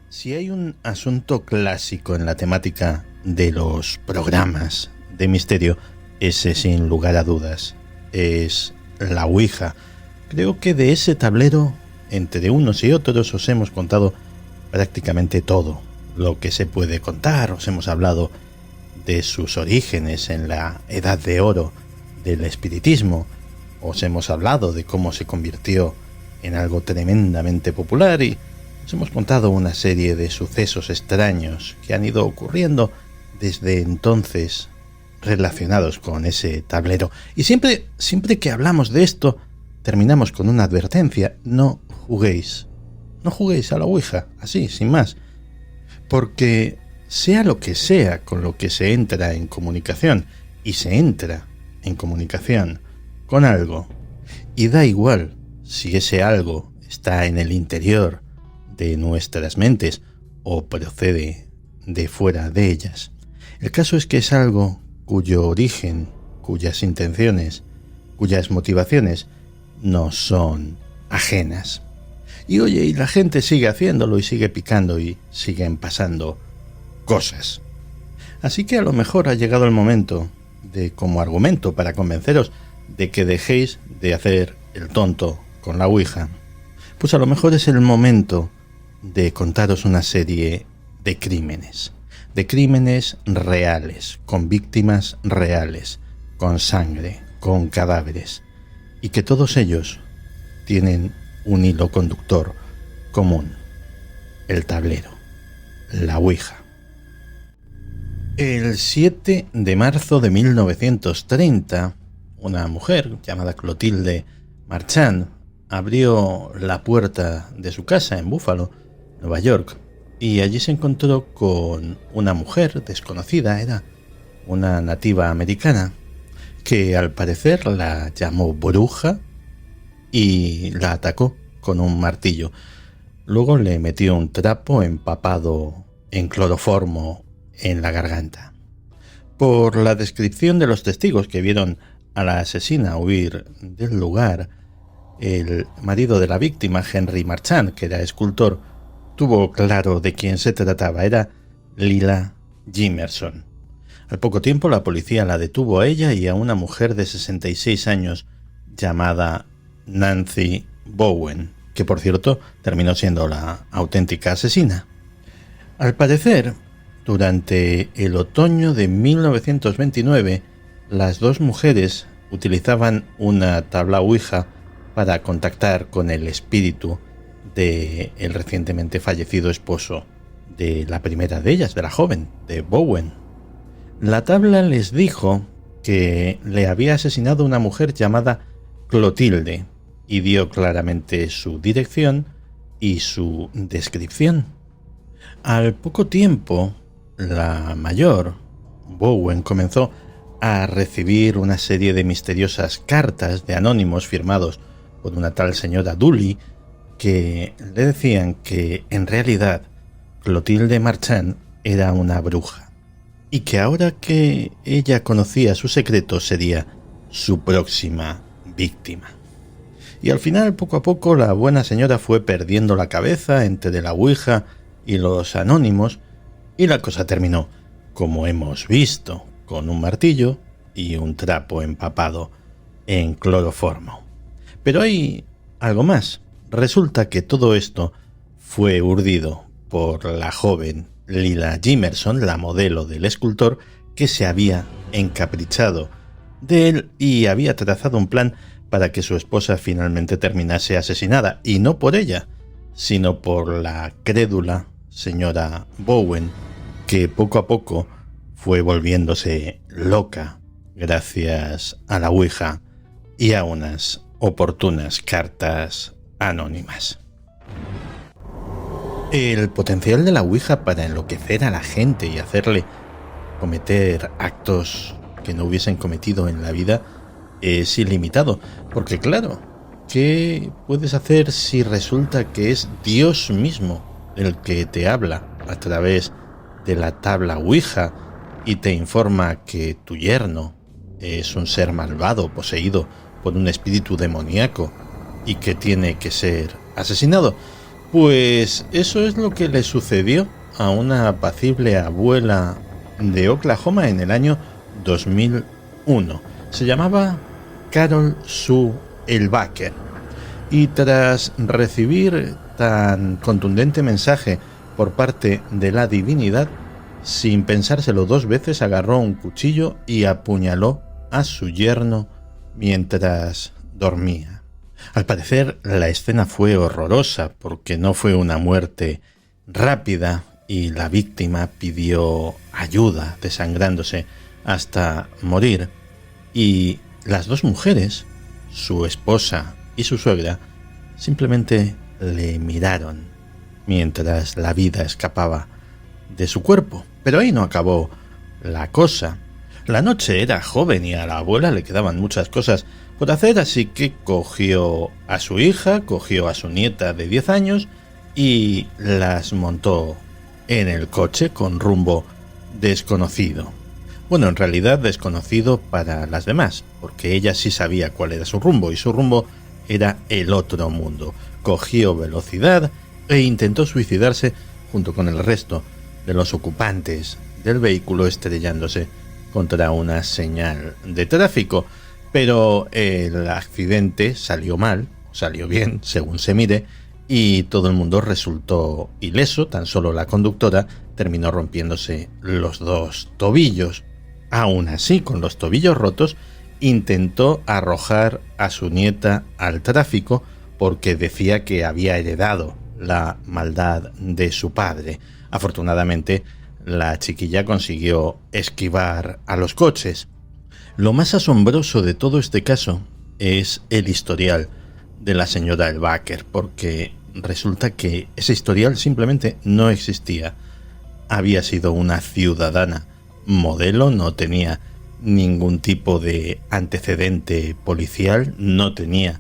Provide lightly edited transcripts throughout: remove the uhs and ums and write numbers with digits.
Si hay un asunto clásico en la temática de los programas de misterio, ese sin lugar a dudas es la Ouija. Creo que de ese tablero, entre unos y otros, os hemos contado prácticamente todo lo que se puede contar. Os hemos hablado de sus orígenes en la Edad de Oro del espiritismo. Os hemos hablado de cómo se convirtió en algo tremendamente popular y os hemos contado una serie de sucesos extraños que han ido ocurriendo desde entonces relacionados con ese tablero. Y siempre que hablamos de esto, terminamos con una advertencia: no juguéis. No juguéis a la Ouija, así, sin más. Porque sea lo que sea con lo que se entra en comunicación, y se entra en comunicación con algo, y da igual si ese algo está en el interior de nuestras mentes o procede de fuera de ellas. El caso es que es algo cuyo origen, cuyas intenciones, cuyas motivaciones no son ajenas. Y oye, y la gente sigue haciéndolo y sigue picando y siguen pasando cosas. Así que a lo mejor ha llegado el momento de, como argumento para convenceros de que dejéis de hacer el tonto con la Ouija, pues a lo mejor es el momento de contaros una serie de crímenes reales, con víctimas reales, con sangre, con cadáveres, y que todos ellos tienen un hilo conductor común: el tablero, la Ouija. El 7 de marzo de 1930, una mujer llamada Clotilde Marchand abrió la puerta de su casa en Buffalo, Nueva York, y allí se encontró con una mujer desconocida. Era una nativa americana que al parecer la llamó bruja y la atacó con un martillo. Luego le metió un trapo empapado en cloroformo en la garganta. Por la descripción de los testigos que vieron a la asesina huir del lugar, el marido de la víctima, Henry Marchand, que era escultor, tuvo claro de quién se trataba. Era Lila Jimerson. Al poco tiempo la policía la detuvo a ella y a una mujer de 66 años llamada Nancy Bowen, que por cierto terminó siendo la auténtica asesina. Al parecer, durante el otoño de 1929, las dos mujeres utilizaban una tabla Ouija para contactar con el espíritu de el recientemente fallecido esposo de la primera de ellas, de la joven, de Bowen. La tabla les dijo que le había asesinado una mujer llamada Clotilde y dio claramente su dirección y su descripción. Al poco tiempo, la mayor, Bowen, comenzó a recibir una serie de misteriosas cartas de anónimos firmados por una tal señora Dooley, que le decían que en realidad Clotilde Marchand era una bruja y que ahora que ella conocía su secreto sería su próxima víctima. Y al final, poco a poco, la buena señora fue perdiendo la cabeza entre la Ouija y los anónimos, y la cosa terminó, como hemos visto, con un martillo y un trapo empapado en cloroformo. Pero hay algo más. Resulta que todo esto fue urdido por la joven Lila Jimerson, la modelo del escultor, que se había encaprichado de él y había trazado un plan para que su esposa finalmente terminase asesinada, y no por ella, sino por la crédula señora Bowen, que poco a poco fue volviéndose loca gracias a la Ouija y a unas oportunas cartas anónimas. El potencial de la Ouija para enloquecer a la gente y hacerle cometer actos que no hubiesen cometido en la vida es ilimitado, porque claro, ¿qué puedes hacer si resulta que es Dios mismo el que te habla a través de la tabla Ouija y te informa que tu yerno es un ser malvado poseído por un espíritu demoníaco y que tiene que ser asesinado? Pues eso es lo que le sucedió a una apacible abuela de Oklahoma en el año 2001. Se llamaba Carol Sue Elbacker. Y tras recibir tan contundente mensaje por parte de la divinidad, sin pensárselo dos veces, agarró un cuchillo y apuñaló a su yerno mientras dormía. Al parecer, la escena fue horrorosa porque no fue una muerte rápida y la víctima pidió ayuda, desangrándose hasta morir. Y las dos mujeres, su esposa y su suegra, simplemente le miraron mientras la vida escapaba de su cuerpo. Pero ahí no acabó la cosa. La noche era joven y a la abuela le quedaban muchas cosas por hacer, así que cogió a su hija, cogió a su nieta de 10 años y las montó en el coche con rumbo desconocido. Bueno, en realidad desconocido para las demás, porque ella sí sabía cuál era su rumbo, y su rumbo era el otro mundo. Cogió velocidad e intentó suicidarse junto con el resto de los ocupantes del vehículo, estrellándose contra una señal de tráfico. Pero el accidente salió mal, salió bien, según se mire, y todo el mundo resultó ileso. Tan solo la conductora terminó rompiéndose los dos tobillos. Aún así, con los tobillos rotos, intentó arrojar a su nieta al tráfico porque decía que había heredado la maldad de su padre. Afortunadamente, la chiquilla consiguió esquivar a los coches. Lo más asombroso de todo este caso es el historial de la señora Elbacker, porque resulta que ese historial simplemente no existía. Había sido una ciudadana modelo, no tenía ningún tipo de antecedente policial, no tenía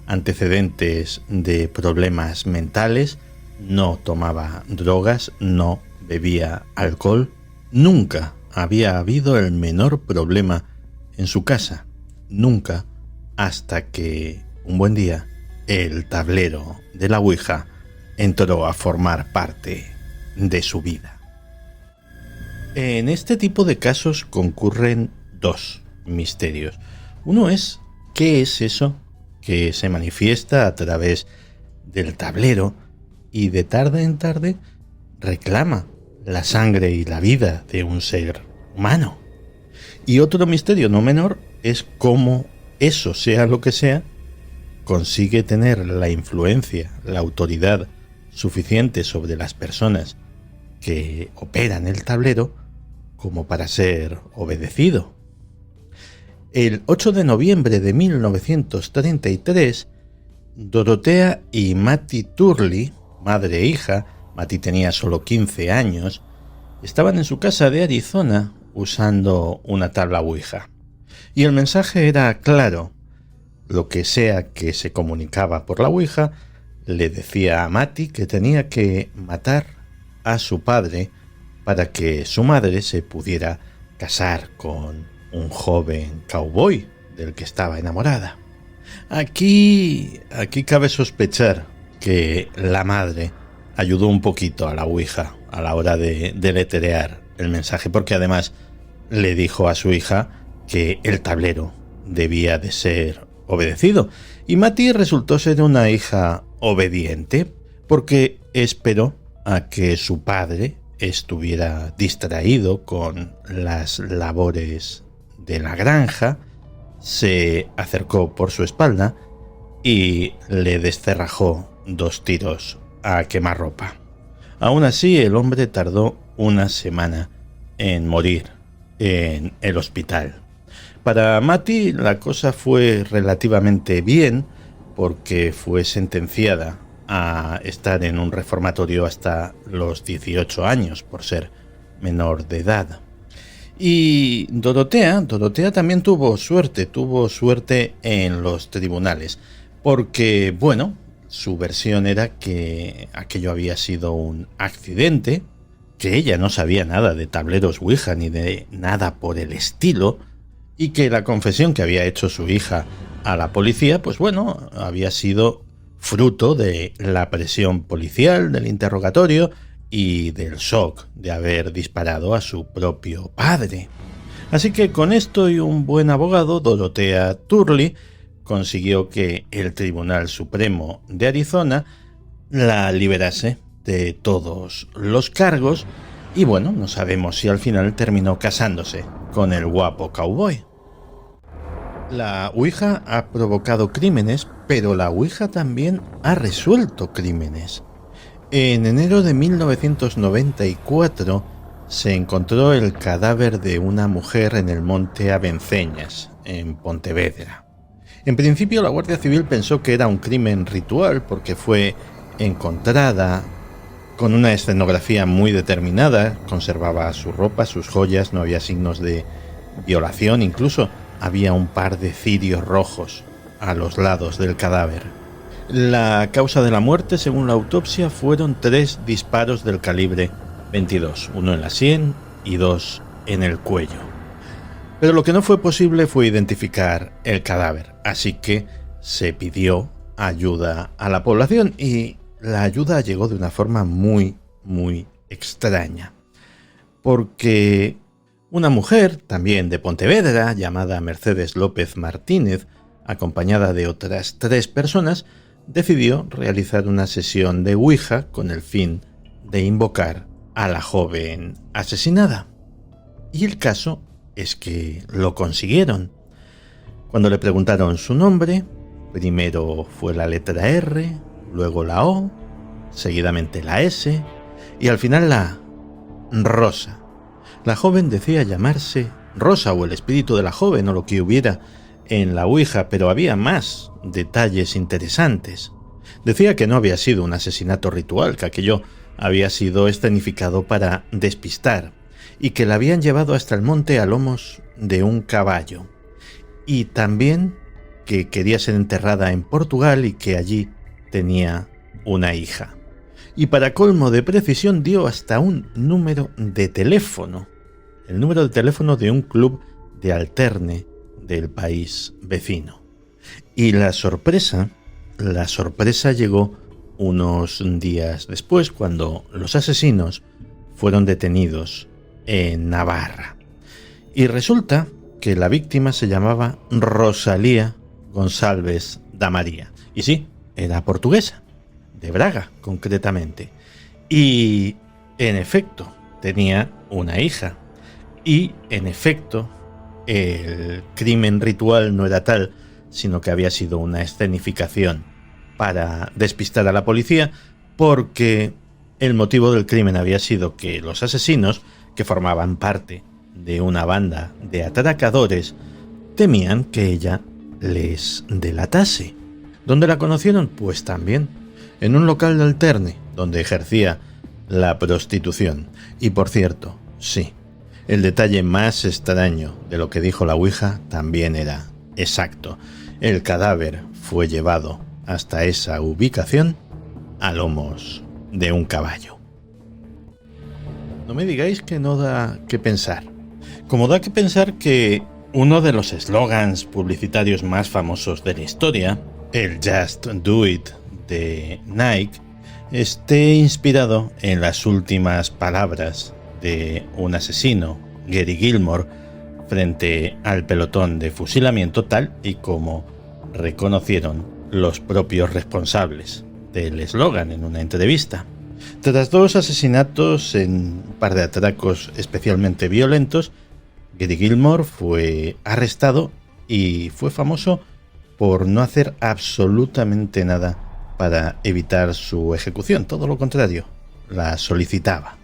antecedentes de problemas mentales, no tomaba drogas, no bebía alcohol, nunca había habido el menor problema en su casa, nunca, hasta que un buen día el tablero de la Ouija entró a formar parte de su vida. En este tipo de casos concurren dos misterios. Uno es, ¿qué es eso que se manifiesta a través del tablero y de tarde en tarde reclama la sangre y la vida de un ser humano? Y otro misterio no menor es cómo eso, sea lo que sea, consigue tener la influencia, la autoridad suficiente sobre las personas que operan el tablero como para ser obedecido. El 8 de noviembre de 1933, Dorothea y Mattie Turley, madre e hija, Mattie tenía solo 15 años, estaban en su casa de Arizona usando una tabla Ouija. Y el mensaje era claro. Lo que sea que se comunicaba por la Ouija le decía a Mattie que tenía que matar a su padre para que su madre se pudiera casar con un joven cowboy del que estaba enamorada. Aquí cabe sospechar que la madre ayudó un poquito a la Ouija a la hora de deletrear el mensaje, porque además le dijo a su hija que el tablero debía de ser obedecido. Y Mattie resultó ser una hija obediente porque esperó a que su padre estuviera distraído con las labores de la granja, se acercó por su espalda y le descerrajó 2 tiros a quemarropa. Aún así, el hombre tardó una semana en morir en el hospital. Para Mattie la cosa fue relativamente bien porque fue sentenciada a estar en un reformatorio hasta los 18 años por ser menor de edad. Y Dorothea también tuvo suerte en los tribunales, porque, bueno, su versión era que aquello había sido un accidente, que ella no sabía nada de tableros Ouija ni de nada por el estilo, y que la confesión que había hecho su hija a la policía, pues bueno, había sido fruto de la presión policial, del interrogatorio y del shock de haber disparado a su propio padre. Así que con esto y un buen abogado, Dorothea Turley consiguió que el Tribunal Supremo de Arizona la liberase de todos los cargos y bueno, no sabemos si al final terminó casándose con el guapo cowboy. La Ouija ha provocado crímenes, pero la Ouija también ha resuelto crímenes. En enero de 1994 se encontró el cadáver de una mujer en el monte Avenceñas, en Pontevedra. En principio la Guardia Civil pensó que era un crimen ritual porque fue encontrada con una escenografía muy determinada, conservaba su ropa, sus joyas, no había signos de violación, incluso había un par de cirios rojos a los lados del cadáver. La causa de la muerte, según la autopsia, fueron 3 disparos del calibre 22, uno en la sien y 2 en el cuello. Pero lo que no fue posible fue identificar el cadáver, así que se pidió ayuda a la población y la ayuda llegó de una forma muy extraña, porque una mujer, también de Pontevedra, llamada Mercedes López Martínez, acompañada de otras 3 personas, decidió realizar una sesión de Ouija con el fin de invocar a la joven asesinada. Y el caso es que lo consiguieron. Cuando le preguntaron su nombre, primero fue la letra R, luego la O, seguidamente la S y al final la A, Rosa. La joven decía llamarse Rosa o el espíritu de la joven o lo que hubiera en la Ouija, pero había más detalles interesantes. Decía que no había sido un asesinato ritual, que aquello había sido escenificado para despistar y que la habían llevado hasta el monte a lomos de un caballo. Y también que quería ser enterrada en Portugal y que allí tenía una hija. Y para colmo de precisión dio hasta un número de teléfono, el número de teléfono de un club de alterne del país vecino. Y la sorpresa llegó unos días después, cuando los asesinos fueron detenidos en Navarra. Y resulta que la víctima se llamaba Rosalía Gonçalves da María. Y sí, era portuguesa, de Braga concretamente. Y en efecto, tenía una hija. Y en efecto, el crimen ritual no era tal, sino que había sido una escenificación para despistar a la policía, porque el motivo del crimen había sido que los asesinos, que formaban parte de una banda de atracadores, temían que ella les delatase. ¿Dónde la conocieron? Pues también en un local de alterne, donde ejercía la prostitución. Y por cierto, sí, el detalle más extraño de lo que dijo la Ouija también era exacto. El cadáver fue llevado hasta esa ubicación a lomos de un caballo. No me digáis que no da que pensar. Como da que pensar que uno de los eslogans publicitarios más famosos de la historia, el Just Do It de Nike, esté inspirado en las últimas palabras de un asesino, Gary Gilmore, frente al pelotón de fusilamiento, tal y como reconocieron los propios responsables del eslogan en una entrevista. Tras 2 asesinatos en un par de atracos especialmente violentos, Gary Gilmore fue arrestado y fue famoso por no hacer absolutamente nada para evitar su ejecución. Todo lo contrario, la solicitaba.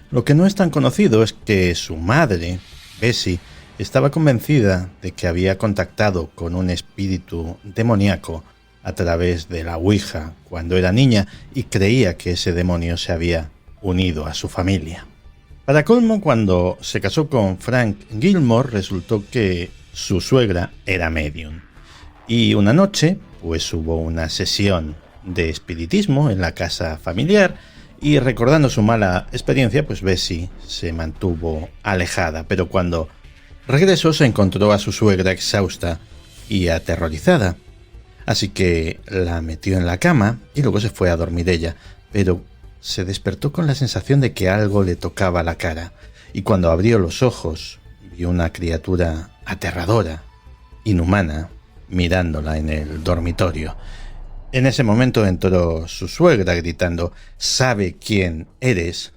Lo que no es tan conocido es que su madre, Bessie, estaba convencida de que había contactado con un espíritu demoníaco a través de la Ouija cuando era niña y creía que ese demonio se había unido a su familia. Para colmo, cuando se casó con Frank Gilmore, resultó que su suegra era medium. Y una noche, pues hubo una sesión de espiritismo en la casa familiar y recordando su mala experiencia, pues Bessie se mantuvo alejada, pero cuando regresó se encontró a su suegra exhausta y aterrorizada. Así que la metió en la cama y luego se fue a dormir ella, pero se despertó con la sensación de que algo le tocaba la cara, y cuando abrió los ojos vio una criatura aterradora, inhumana, mirándola en el dormitorio. En ese momento entró su suegra gritando: «¿Sabe quién eres?».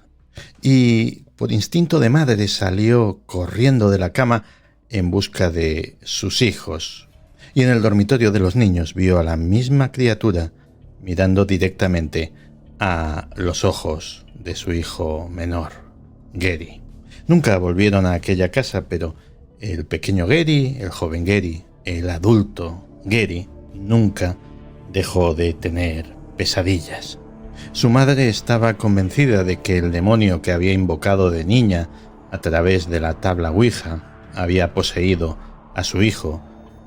Y por instinto de madre salió corriendo de la cama en busca de sus hijos. Y en el dormitorio de los niños vio a la misma criatura mirando directamente a los ojos de su hijo menor, Gary. Nunca volvieron a aquella casa, pero el pequeño Gary, el joven Gary, el adulto Gary, nunca dejó de tener pesadillas. Su madre estaba convencida de que el demonio que había invocado de niña a través de la tabla Ouija había poseído a su hijo,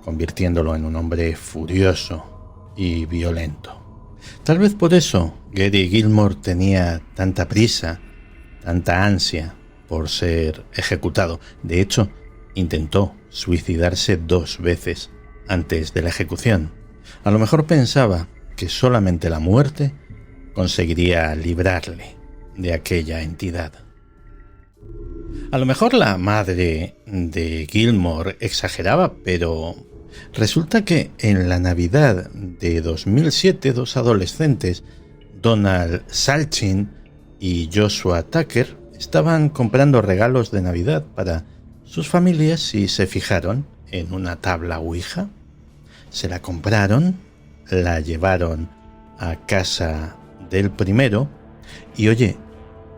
convirtiéndolo en un hombre furioso y violento. Tal vez por eso Gary Gilmore tenía tanta prisa, tanta ansia por ser ejecutado. De hecho, intentó suicidarse 2 veces antes de la ejecución. A lo mejor pensaba que solamente la muerte conseguiría librarle de aquella entidad. A lo mejor la madre de Gilmore exageraba, pero resulta que en la Navidad de 2007 2 adolescentes, Donald Salchin y Joshua Tucker, estaban comprando regalos de Navidad para sus familias y se fijaron en una tabla Ouija. Se la compraron, la llevaron a casa del primero y oye,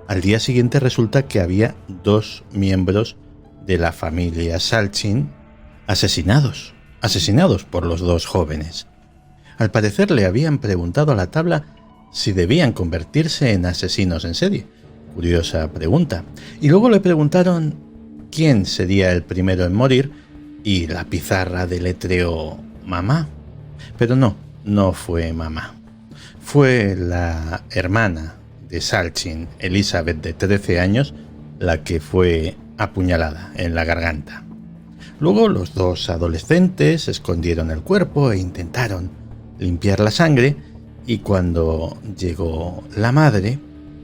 al día siguiente resulta que había 2 miembros de la familia Salchin asesinados por los 2 jóvenes. Al parecer le habían preguntado a la tabla si debían convertirse en asesinos en serie. Curiosa pregunta. Y luego le preguntaron quién sería el primero en morir y la pizarra deletreó mamá. Pero no fue mamá. Fue la hermana de Salchin, Elizabeth, de 13 años, la que fue apuñalada en la garganta. Luego los 2 adolescentes escondieron el cuerpo e intentaron limpiar la sangre, y cuando llegó la madre,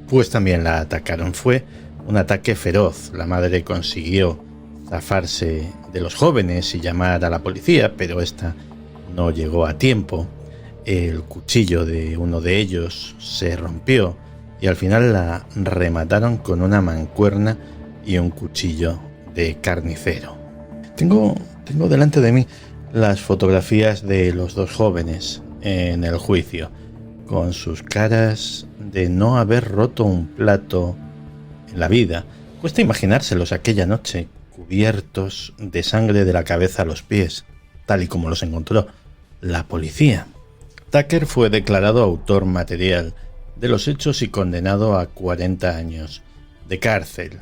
pues también la atacaron. Fue un ataque feroz. La madre consiguió zafarse de los jóvenes y llamar a la policía, pero esta no llegó a tiempo. El cuchillo de uno de ellos se rompió y al final la remataron con una mancuerna y un cuchillo de carnicero. Tengo delante de mí las fotografías de los 2 jóvenes en el juicio, con sus caras de no haber roto un plato en la vida. Cuesta imaginárselos aquella noche, cubiertos de sangre de la cabeza a los pies, tal y como los encontró la policía. Tucker fue declarado autor material de los hechos y condenado a 40 años de cárcel.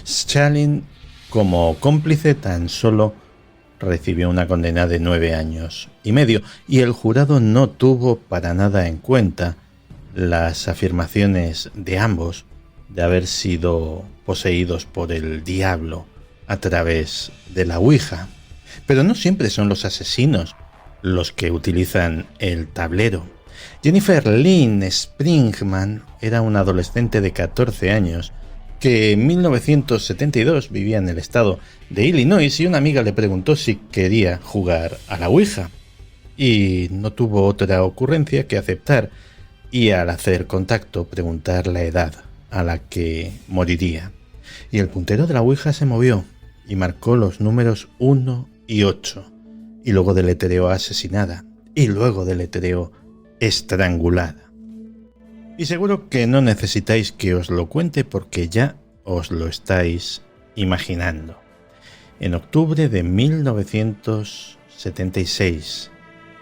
Salchin, como cómplice, tan solo recibió una condena de 9 años y medio, y el jurado no tuvo para nada en cuenta las afirmaciones de ambos de haber sido poseídos por el diablo a través de la Ouija. Pero no siempre son los asesinos los que utilizan el tablero. Jennifer Lynn Springman era una adolescente de 14 años que en 1972 vivía en el estado de Illinois, y una amiga le preguntó si quería jugar a la Ouija. Y no tuvo otra ocurrencia que aceptar y, al hacer contacto, preguntar la edad a la que moriría. Y el puntero de la Ouija se movió y marcó los números 1 y 8. Y luego deletreó asesinada. Y luego deletreó estrangulada. Y seguro que no necesitáis que os lo cuente porque ya os lo estáis imaginando. En octubre de 1976,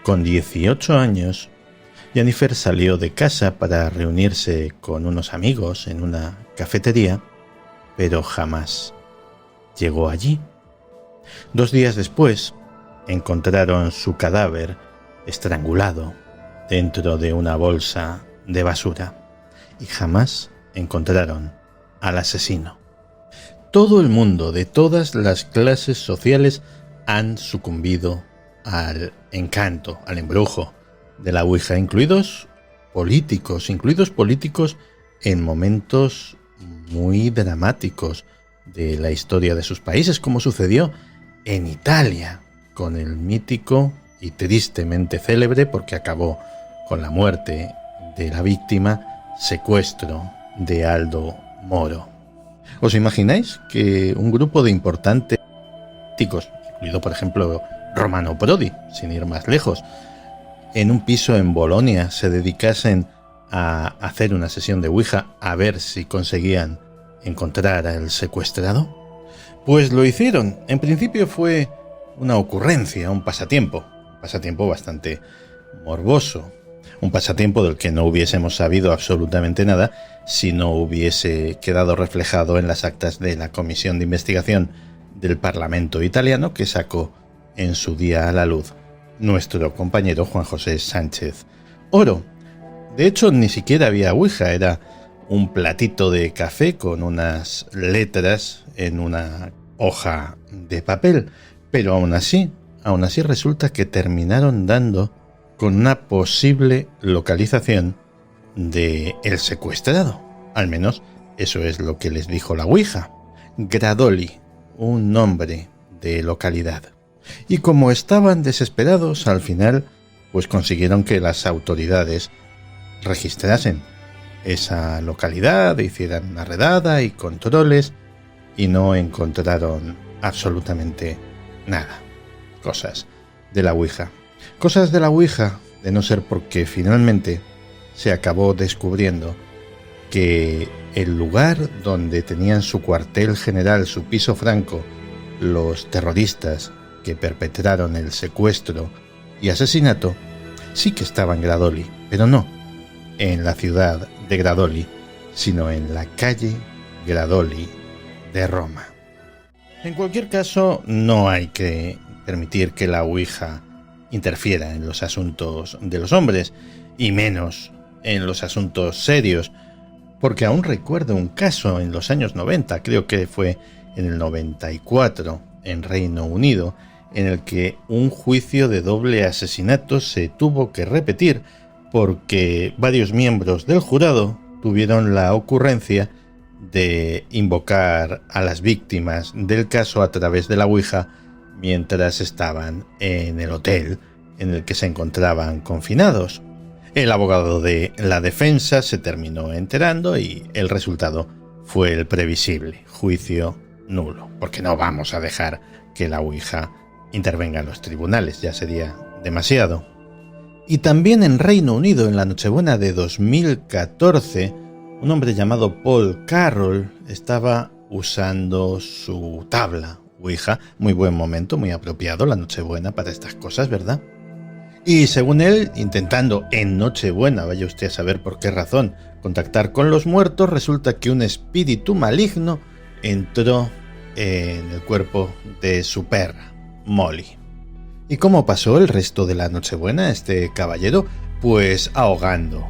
con 18 años, Jennifer salió de casa para reunirse con unos amigos en una cafetería, pero jamás llegó allí. 2 días después, encontraron su cadáver estrangulado dentro de una bolsa de basura y jamás encontraron al asesino. Todo el mundo de todas las clases sociales han sucumbido al encanto, al embrujo de la Ouija, incluidos políticos en momentos muy dramáticos de la historia de sus países, como sucedió en Italia con el mítico y tristemente célebre, porque acabó con la muerte de la víctima, secuestro de Aldo Moro. ¿Os imagináis que un grupo de importantes políticos, incluido por ejemplo Romano Prodi, sin ir más lejos, en un piso en Bolonia se dedicasen a hacer una sesión de Ouija a ver si conseguían encontrar al secuestrado? Pues lo hicieron. En principio fue una ocurrencia, un pasatiempo bastante morboso, un pasatiempo del que no hubiésemos sabido absolutamente nada si no hubiese quedado reflejado en las actas de la comisión de investigación del Parlamento italiano que sacó en su día a la luz nuestro compañero Juan José Sánchez Oro. De hecho, ni siquiera había Ouija, era un platito de café con unas letras en una hoja de papel, pero aún así resulta que terminaron dando con una posible localización de el secuestrado. Al menos eso es lo que les dijo la Ouija. Gradoli, un nombre de localidad. Y como estaban desesperados, al final pues consiguieron que las autoridades registrasen esa localidad, hicieran una redada y controles, y no encontraron absolutamente nada. Cosas de la Ouija. Cosas de la Ouija, de no ser porque finalmente se acabó descubriendo que el lugar donde tenían su cuartel general, su piso franco, los terroristas que perpetraron el secuestro y asesinato, sí que estaba en Gradoli, pero no en la ciudad de Gradoli, sino en la calle Gradoli de Roma. En cualquier caso, no hay que permitir que la Ouija interfiera en los asuntos de los hombres, y menos en los asuntos serios, porque aún recuerdo un caso en los años 90, creo que fue en el 94, en Reino Unido, en el que un juicio de doble asesinato se tuvo que repetir porque varios miembros del jurado tuvieron la ocurrencia de invocar a las víctimas del caso a través de la Ouija mientras estaban en el hotel en el que se encontraban confinados. El abogado de la defensa se terminó enterando y el resultado fue el previsible: juicio nulo, porque no vamos a dejar que la Ouija intervenga en los tribunales, ya sería demasiado. Y también en Reino Unido, en la Nochebuena de 2014, un hombre llamado Paul Carroll estaba usando su tabla Ouija. Muy buen momento, muy apropiado la Nochebuena para estas cosas, ¿verdad? Y según él, intentando en Nochebuena, vaya usted a saber por qué razón, contactar con los muertos, resulta que un espíritu maligno entró en el cuerpo de su perra, Molly. ¿Y cómo pasó el resto de la Nochebuena este caballero? Pues ahogando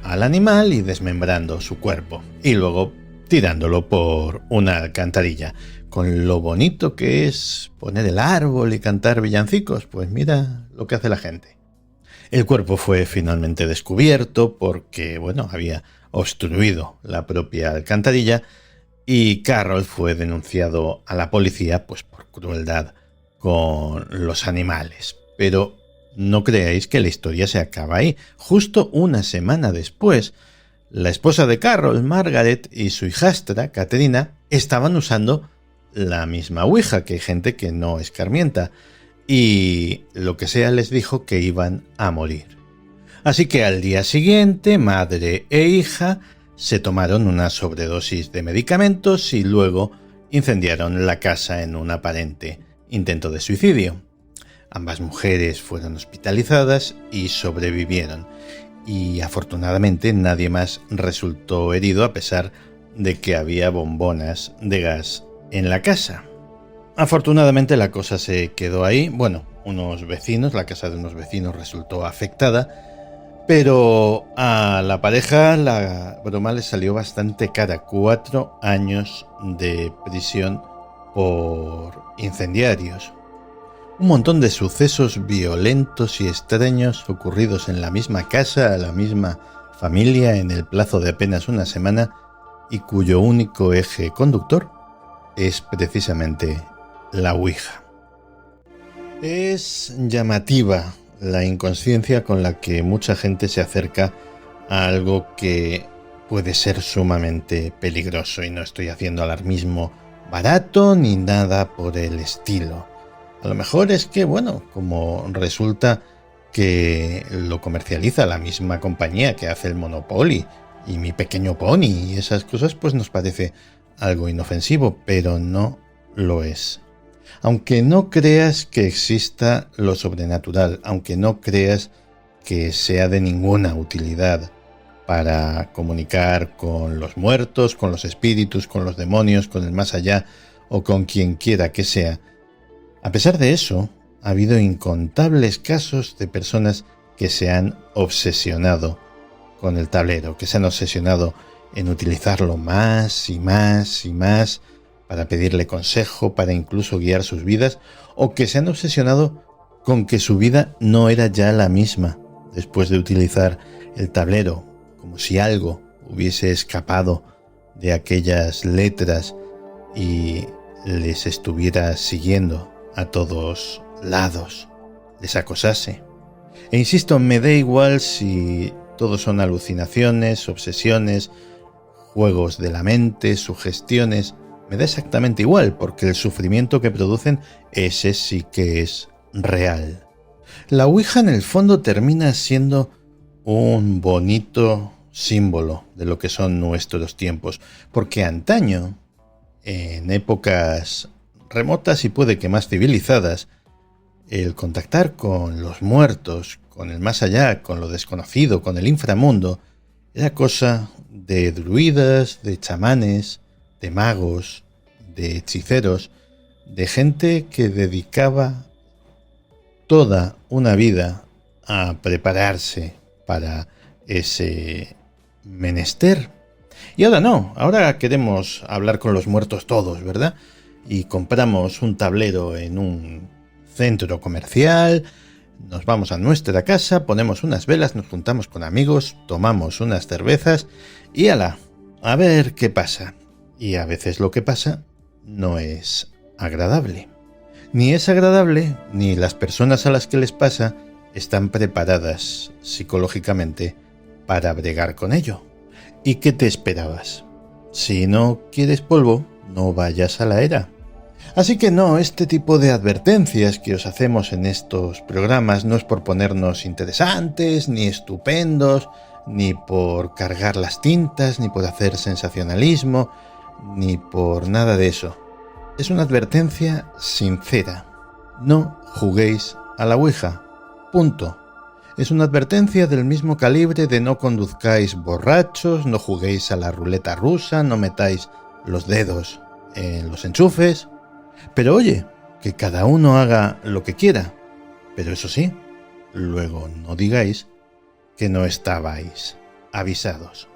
al animal y desmembrando su cuerpo, y luego tirándolo por una alcantarilla. Con lo bonito que es poner el árbol y cantar villancicos, pues mira lo que hace la gente. El cuerpo fue finalmente descubierto porque, había obstruido la propia alcantarilla, y Carroll fue denunciado a la policía pues por crueldad con los animales. Pero no creáis que la historia se acaba ahí. Justo una semana después, la esposa de Carroll, Margaret, y su hijastra, Caterina, estaban usando la misma Ouija, que hay gente que no escarmienta, y lo que sea les dijo que iban a morir. Así que al día siguiente, madre e hija se tomaron una sobredosis de medicamentos y luego incendiaron la casa en un aparente intento de suicidio. Ambas mujeres fueron hospitalizadas y sobrevivieron, y afortunadamente nadie más resultó herido a pesar de que había bombonas de gas en la casa. Afortunadamente la cosa se quedó ahí. La casa de unos vecinos resultó afectada, pero a la pareja la broma les salió bastante cara: 4 años de prisión por incendiarios. Un montón de sucesos violentos y extraños ocurridos en la misma casa, la misma familia, en el plazo de apenas una semana, y cuyo único eje conductor es precisamente la Ouija. Es llamativa la inconsciencia con la que mucha gente se acerca a algo que puede ser sumamente peligroso, y no estoy haciendo alarmismo barato ni nada por el estilo. A lo mejor es que, como resulta que lo comercializa la misma compañía que hace el Monopoly y Mi Pequeño Pony y esas cosas, pues nos parece algo inofensivo, pero no lo es. Aunque no creas que exista lo sobrenatural, aunque no creas que sea de ninguna utilidad para comunicar con los muertos, con los espíritus, con los demonios, con el más allá o con quien quiera que sea, a pesar de eso, ha habido incontables casos de personas que se han obsesionado con el tablero, que se han obsesionado en utilizarlo más y más y más para pedirle consejo, para incluso guiar sus vidas, o que se han obsesionado con que su vida no era ya la misma después de utilizar el tablero, como si algo hubiese escapado de aquellas letras y les estuviera siguiendo a todos lados, les acosase. E insisto, me da igual si todo son alucinaciones, obsesiones, juegos de la mente, sugestiones, me da exactamente igual, porque el sufrimiento que producen, ese sí que es real. La Ouija en el fondo termina siendo un bonito símbolo de lo que son nuestros tiempos, porque antaño, en épocas remotas y puede que más civilizadas, el contactar con los muertos, con el más allá, con lo desconocido, con el inframundo, era cosa de druidas, de chamanes, de magos, de hechiceros, de gente que dedicaba toda una vida a prepararse para ese menester. Y ahora no, ahora queremos hablar con los muertos todos, ¿verdad? Y compramos un tablero en un centro comercial, nos vamos a nuestra casa, ponemos unas velas, nos juntamos con amigos, tomamos unas cervezas y ¡hala! A ver qué pasa. Y a veces lo que pasa no es agradable. Ni es agradable, ni las personas a las que les pasa están preparadas psicológicamente para bregar con ello. ¿Y qué te esperabas? Si no quieres polvo, no vayas a la era. Así que no, este tipo de advertencias que os hacemos en estos programas no es por ponernos interesantes, ni estupendos, ni por cargar las tintas, ni por hacer sensacionalismo, ni por nada de eso. Es una advertencia sincera. No juguéis a la Ouija. Punto. Es una advertencia del mismo calibre de no conduzcáis borrachos, no juguéis a la ruleta rusa, no metáis los dedos en los enchufes. Pero oye, que cada uno haga lo que quiera. Pero eso sí, luego no digáis que no estabais avisados.